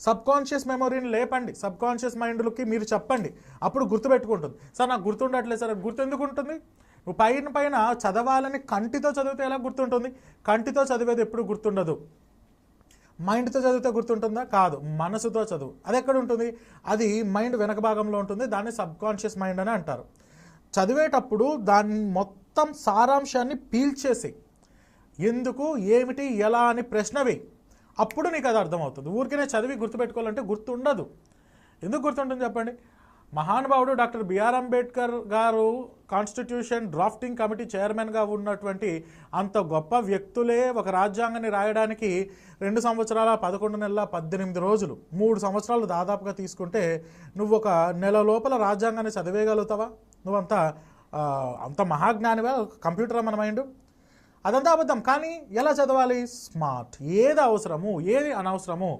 Sub conscious మెమొరీని లేపండి, sub conscious మైండ్లకి మీరు చెప్పండి, అప్పుడు గుర్తుపెట్టుకుంటుంది. సార్ నాకు గుర్తుండట్లేదు సార్, గుర్తు ఎందుకు ఉంటుంది? నువ్వు పైన పైన చదవాలని కంటితో చదివితే ఎలా గుర్తుంటుంది? కంటితో చదివేది ఎప్పుడు గుర్తుండదు. మైండ్తో చదివితే గుర్తుంటుందా? కాదు, మనసుతో చదువు. అది ఎక్కడ ఉంటుంది? అది మైండ్ వెనక భాగంలో ఉంటుంది, దాన్ని సబ్ కాన్షియస్ మైండ్ అని అంటారు. చదివేటప్పుడు దాని మొత్తం సారాంశాన్ని పీల్చేసి ఎందుకు, ఏమిటి, ఎలా అని ప్రశ్న వేయి, అప్పుడు నీకు అది అర్థమవుతుంది. ఊరికనే చదివి గుర్తుపెట్టుకోవాలంటే గుర్తుండదు. ఎందుకు గుర్తుంటుంది చెప్పండి? మహానుభావుడు డాక్టర్ బిఆర్ అంబేద్కర్ గారు కాన్స్టిట్యూషన్ డ్రాఫ్టింగ్ కమిటీ చైర్మన్గా ఉన్నటువంటి అంత గొప్ప వ్యక్తులే ఒక రాజ్యాంగాన్ని రాయడానికి 2 సంవత్సరాల 11 నెలల 18 రోజులు, 3 సంవత్సరాలు దాదాపుగా తీసుకుంటే నువ్వు ఒక నెల లోపల రాజ్యాంగాన్ని చదివేయగలుగుతావా? నువ్వంతా అంత మహాజ్ఞానివా? కంప్యూటర్ మన మైండ్? అదంతా అబద్ధం. కానీ ఎలా చదవాలి? స్మార్ట్. ఏది అవసరము, ఏది అనవసరము